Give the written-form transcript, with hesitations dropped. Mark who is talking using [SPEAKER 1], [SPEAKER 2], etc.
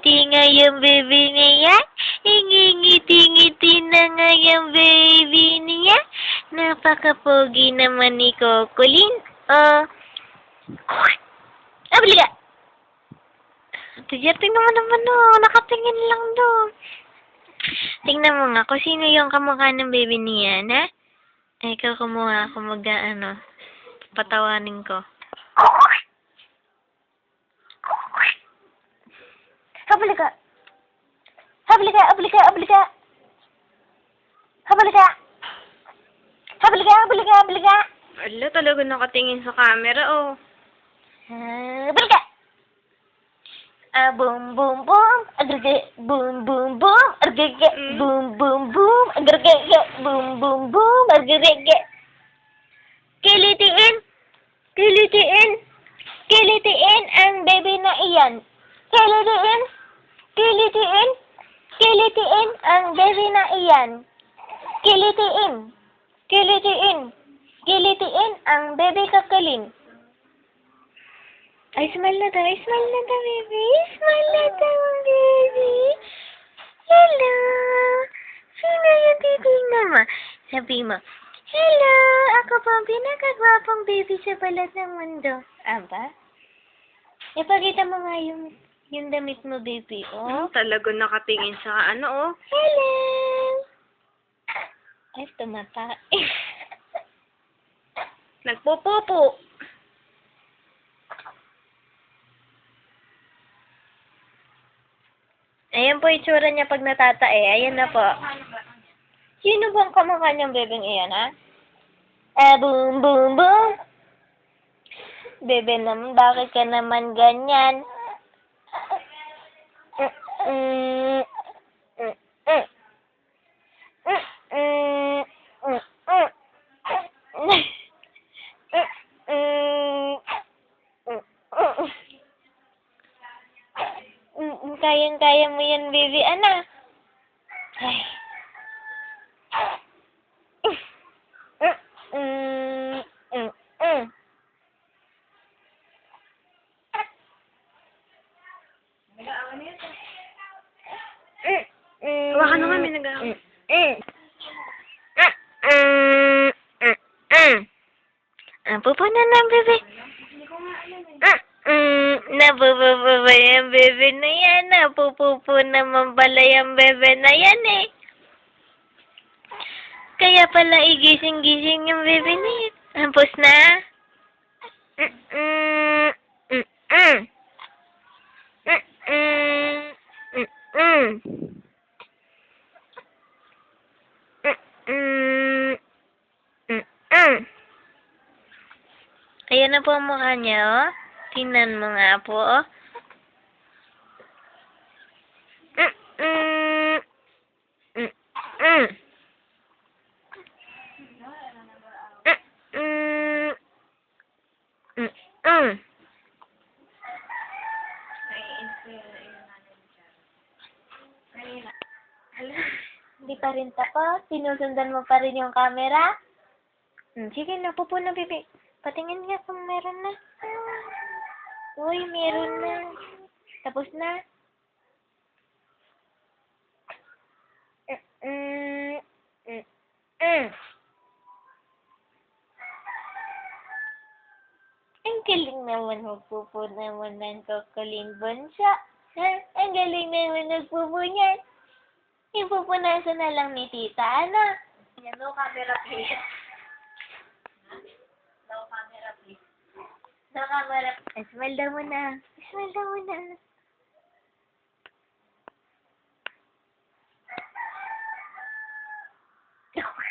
[SPEAKER 1] ngiti-ngiti nga yung baby niya. Ngingiti-ngiti na nga yung baby niya. Napaka-pogi naman ni Kokolin. Abali ka! Tingnan mo naman nakatingin lang doon. Tingnan mo nga kung sino yung kamukha ng baby niya, ha? Ay, ikaw kumuha ako patawanin ko. Habali ka! Habali ka! Habali ka! Habali ka! Habali ka! Habali ka! Habali ka! Habali ka!
[SPEAKER 2] Ala, talaga nakatingin sa camera, oh.
[SPEAKER 1] Habali ka! Boom, boom, boom, agrege, boom, boom, boom, agrege, boom, boom, boom, agrege, boom, boom, boom, agrege. Kilitiin, kilitiin, kilitiin ang baby na iyan. Kilitiin, kilitiin, kilitiin ang baby na iyan. Kilitiin, kilitiin, kilitiin ang baby kakalin. Ay, smile na daw, baby. Smile na daw, baby. Hello. Sino yung titignan mo? Sabi mo, hello, ako po ang pinakagwapong baby sa balat ng mundo. Aba? Ipakita mo nga yung damit mo, baby, oh.
[SPEAKER 2] Talaga nakatingin sa oh.
[SPEAKER 1] Hello. Ay, tumata.
[SPEAKER 2] Nagpupupo.
[SPEAKER 1] Ayan po itsura niya pag natatae. Ayan na po. Sino bang kamukha niyang bebeng iyan, ha? Boom, boom, boom. Bebe naman, bakit ka naman ganyan? Kayang-kaya mo yan, baby. Ana? Ay.
[SPEAKER 2] Hawakan na nga, may nag-aawa.
[SPEAKER 1] Pupo na, baby. Napupupo yung bebe na yan. Napupupo naman pala yung bebe na yan, eh. Kaya pala igising-gising yung bebe na yan. Tapos na? Ayan na po ang mukha niya, oh. Tingnan mo nga po, oh. Hindi pa rin tapos? Sinusundan mo pa rin yung camera? Sige na, pupo na, bebe. Patingin nga kung meron na. Uy, meron na. Tapos na. Ang galing naman magpupo naman ng Kokolin Bunso. Ha? Ang galing naman nagpupo niyan. Ipupunasan na lang ni tita, ano?
[SPEAKER 2] Yan, no camera, please. No camera, please.
[SPEAKER 1] No camera. Smile daw muna. Smile daw muna. Okay.